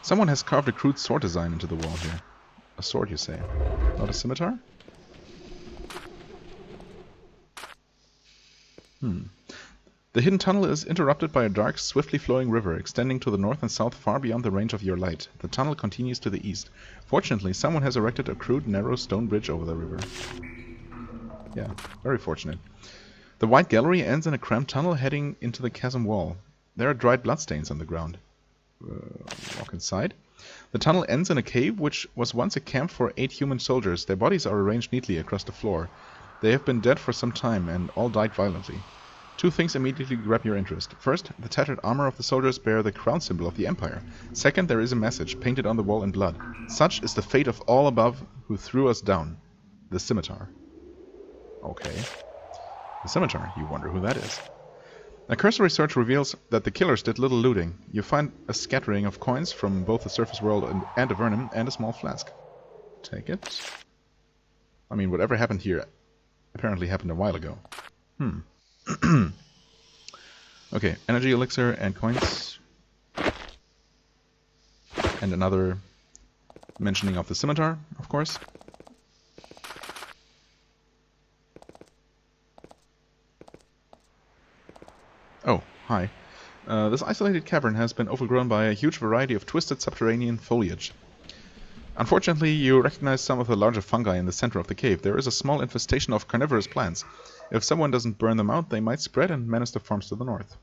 Someone has carved a crude sword design into the wall here. A sword, you say? Not a scimitar? The hidden tunnel is interrupted by a dark, swiftly flowing river extending to the north and south far beyond the range of your light. The tunnel continues to the east. Fortunately, someone has erected a crude, narrow stone bridge over the river. Yeah, very fortunate. The wide gallery ends in a cramped tunnel heading into the chasm wall. There are dried bloodstains on the ground. Walk inside. The tunnel ends in a cave which was once a camp for 8 human soldiers. Their bodies are arranged neatly across the floor. They have been dead for some time and all died violently. 2 things immediately grab your interest. First, the tattered armor of the soldiers bear the crown symbol of the Empire. Second, there is a message painted on the wall in blood. Such is the fate of all above who threw us down. The scimitar. Okay. The scimitar. You wonder who that is. A cursory search reveals that the killers did little looting. You find a scattering of coins from both the surface world and Avernum and a small flask. Take it. I mean, whatever happened here apparently happened a while ago. Okay, energy elixir and coins. And another mentioning of the scimitar, of course. Oh, hi. This isolated cavern has been overgrown by a huge variety of twisted subterranean foliage. Unfortunately, you recognize some of the larger fungi in the center of the cave. There is a small infestation of carnivorous plants. If someone doesn't burn them out, they might spread and menace the farms to the north.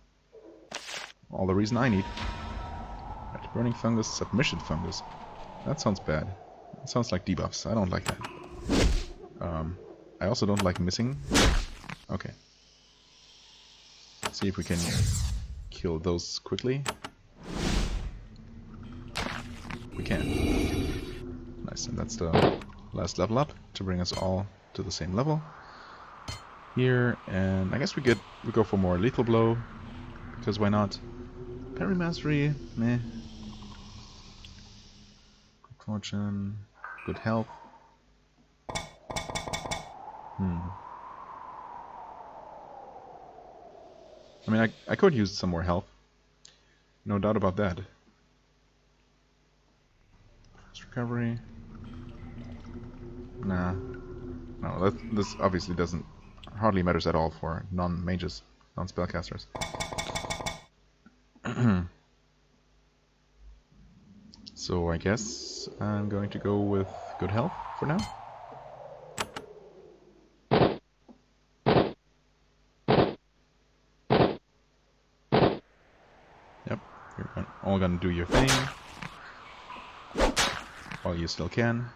All the reason I need. Right. Burning fungus, submission fungus. That sounds bad. That sounds like debuffs. I don't like that. I also don't like missing. Okay. Let's see if we can kill those quickly. We can. Nice, and that's the last level up to bring us all to the same level. Here, and I guess we go for more lethal blow, because why not? Parry mastery, meh. Good fortune, good health. I mean, I could use some more health. No doubt about that. Fast recovery. Nah. No, this obviously hardly matters at all for non-mages, non-spellcasters. So I guess I'm going to go with good health for now. Yep, you're all gonna do your thing while you still can.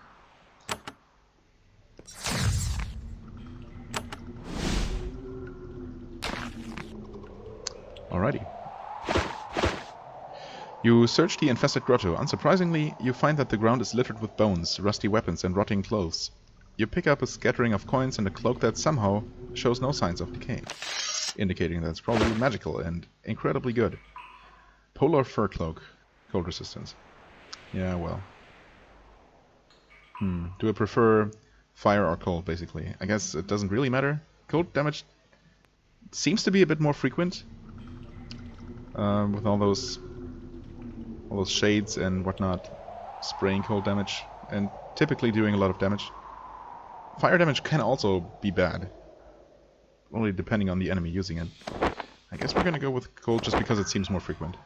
Alrighty. You search the infested grotto. Unsurprisingly, you find that the ground is littered with bones, rusty weapons, and rotting clothes. You pick up a scattering of coins and a cloak that somehow shows no signs of decay, indicating that it's probably magical and incredibly good. Polar fur cloak. Cold resistance. Yeah, well. Do I prefer fire or cold, basically? I guess it doesn't really matter. Cold damage seems to be a bit more frequent. With all those shades and whatnot, spraying cold damage, and typically doing a lot of damage. Fire damage can also be bad, only depending on the enemy using it. I guess we're gonna go with cold just because it seems more frequent.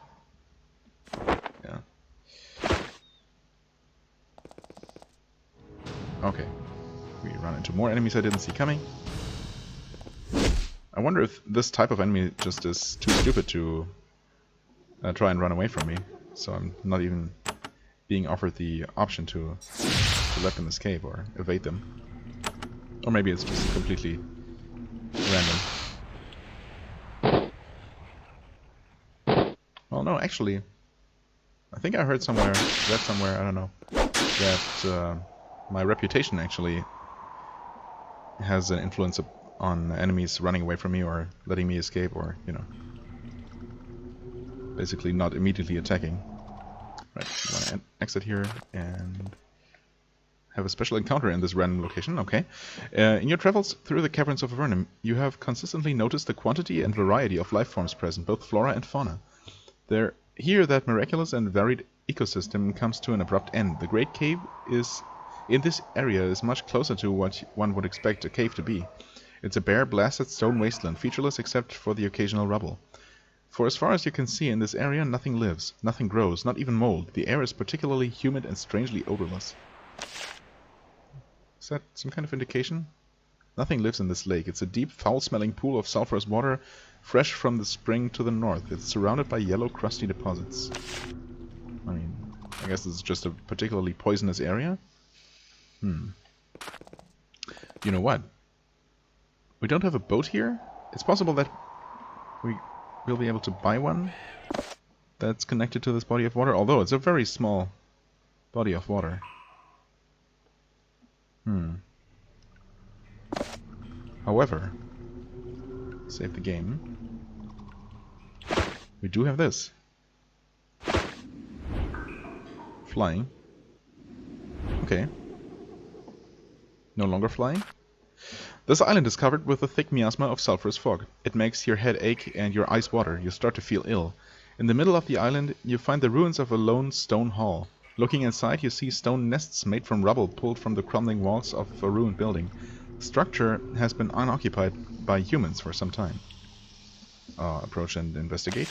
Yeah. Okay. We run into more enemies I didn't see coming. I wonder if this type of enemy just is too stupid to try and run away from me, so I'm not even being offered the option to let them escape or evade them. Or maybe it's just completely random. Well, no, actually, I think I heard somewhere, read somewhere, I don't know, that my reputation actually has an influence on enemies running away from me or letting me escape, or, you know, basically not immediately attacking. Right, you want to exit here and have a special encounter in this random location. Okay. In your travels through the caverns of Avernum, you have consistently noticed the quantity and variety of life forms present, both flora and fauna. Here that miraculous and varied ecosystem comes to an abrupt end. The Great Cave in this area is much closer to what one would expect a cave to be. It's a bare, blasted stone wasteland, featureless except for the occasional rubble. For as far as you can see in this area, nothing lives, nothing grows, not even mold. The air is particularly humid and strangely odorless. Is that some kind of indication? Nothing lives in this lake. It's a deep, foul-smelling pool of sulphurous water, fresh from the spring to the north. It's surrounded by yellow, crusty deposits. I mean, I guess this is just a particularly poisonous area? You know what? We don't have a boat here? It's possible that we'll be able to buy one that's connected to this body of water, although it's a very small body of water. However, save the game. We do have this. Flying. Okay. No longer flying. This island is covered with a thick miasma of sulphurous fog. It makes your head ache and your eyes water. You start to feel ill. In the middle of the island, you find the ruins of a lone stone hall. Looking inside, you see stone nests made from rubble pulled from the crumbling walls of a ruined building. The structure has been unoccupied by humans for some time. Approach and investigate.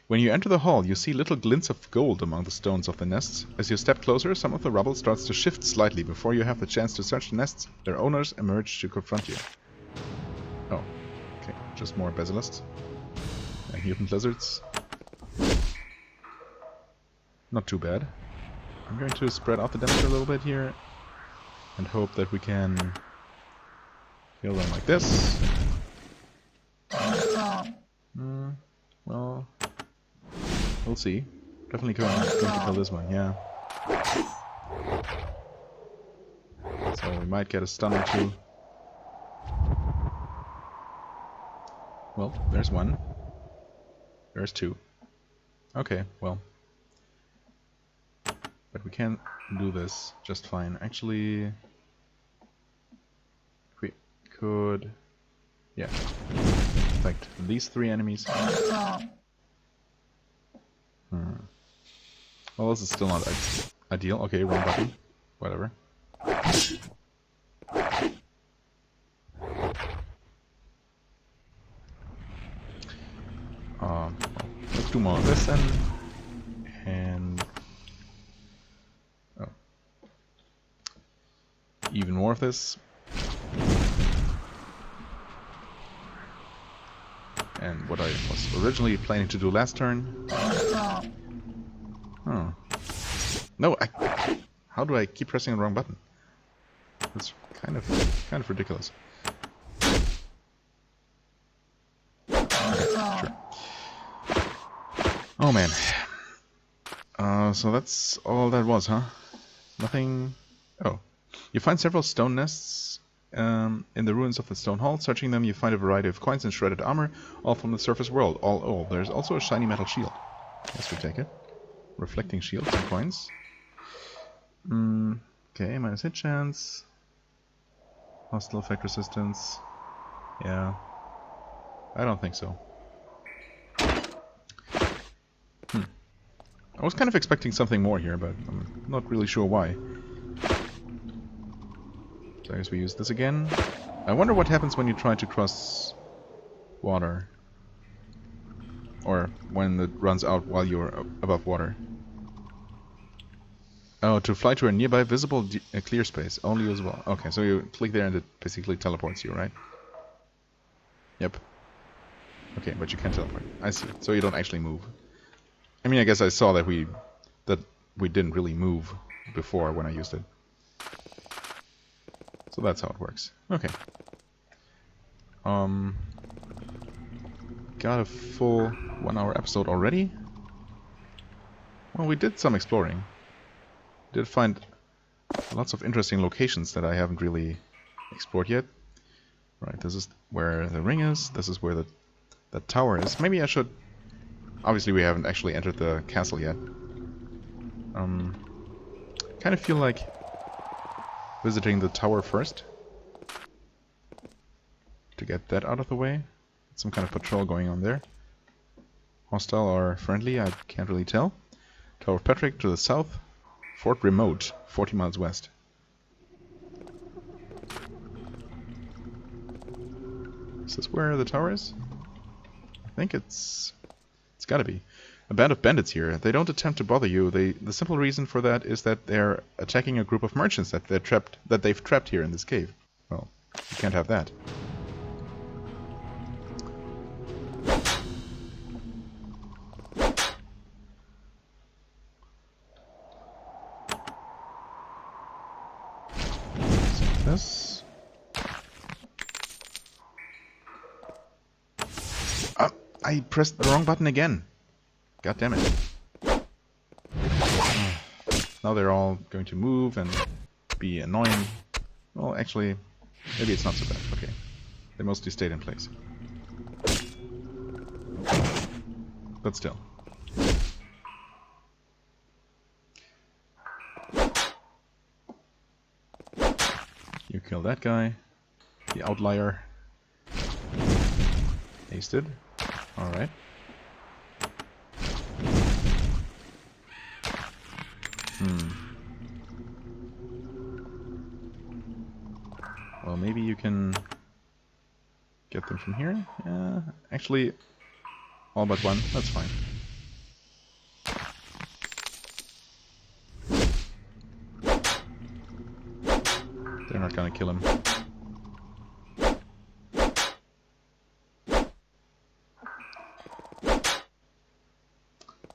When you enter the hall, you see little glints of gold among the stones of the nests. As you step closer, some of the rubble starts to shift slightly. Before you have the chance to search the nests, their owners emerge to confront you. Oh, okay, just more basilisks. And mutant lizards. Not too bad. I'm going to spread out the damage a little bit here and hope that we can kill them like this. Well, we'll see. Definitely going to kill this one, yeah. So we might get a stun or two. Well, there's one. There's two. Okay, well. But we can do this just fine. Actually, we could... yeah. In fact, these three enemies... Well, this is still not ideal. Okay, wrong button. Whatever. Well, let's do more of this then. And... oh. Even more of this. And what I was originally planning to do last turn. Oh. No, how do I keep pressing the wrong button? That's kind of ridiculous. Okay, sure. Oh man. So that's all that was, huh? Nothing... oh. You find several stone nests in the ruins of the stone hall. Searching them, you find a variety of coins and shredded armor, all from the surface world. All old. There's also a shiny metal shield. Yes, we take it. Reflecting shields and coins. Okay, minus hit chance. Hostile effect resistance. Yeah. I don't think so. I was kind of expecting something more here, but I'm not really sure why. So I guess we use this again. I wonder what happens when you try to cross water. Or when it runs out while you're above water. Oh, to fly to a nearby visible clear space. Only usable. Okay, so you click there and it basically teleports you, right? Yep. Okay, but you can't teleport. I see. So you don't actually move. I mean, I guess I saw that we didn't really move before when I used it. So that's how it works. Okay. Got a full 1 hour episode already. Well, we did some exploring. Did find lots of interesting locations that I haven't really explored yet. Right, this is where the ring is. This is where the tower is. Maybe I should... obviously we haven't actually entered the castle yet. Kind of feel like visiting the tower first. To get that out of the way. Some kind of patrol going on there. Hostile or friendly, I can't really tell. Tower of Patrick to the south. Fort Remote, 40 miles west. Is this where the tower is? I think it's gotta be. A band of bandits here. They don't attempt to bother you. The simple reason for that is that they're attacking a group of merchants that they've trapped here in this cave. Well, you can't have that. This. I pressed the wrong button again. God damn it. Now they're all going to move and be annoying. Well, actually, maybe it's not so bad. Okay. They mostly stayed in place. But still. You kill that guy. The outlier. Hasted. Alright. Well, maybe you can get them from here? Actually, all but one. That's fine. They're not gonna kill him.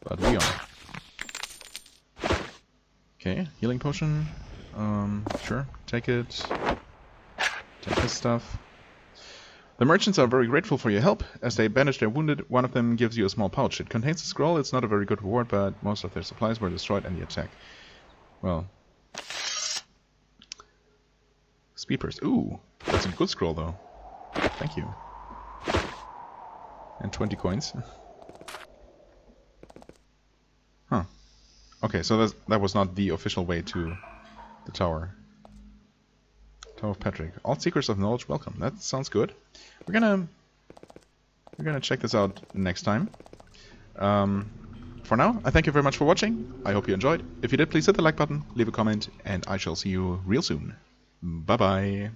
But we are. Okay, healing potion. Sure, take it. Take his stuff. The merchants are very grateful for your help. As they bandage their wounded, one of them gives you a small pouch. It contains a scroll. It's not a very good reward, but most of their supplies were destroyed in the attack. Well. Speed burst. Ooh, that's a good scroll, though. Thank you. And 20 coins. Huh. Okay, so that was not the official way to the tower. Tower of Patrick. All seekers of knowledge welcome. That sounds good. We're gonna check this out next time. For now, I thank you very much for watching. I hope you enjoyed. If you did, please hit the like button, leave a comment, and I shall see you real soon. Bye bye.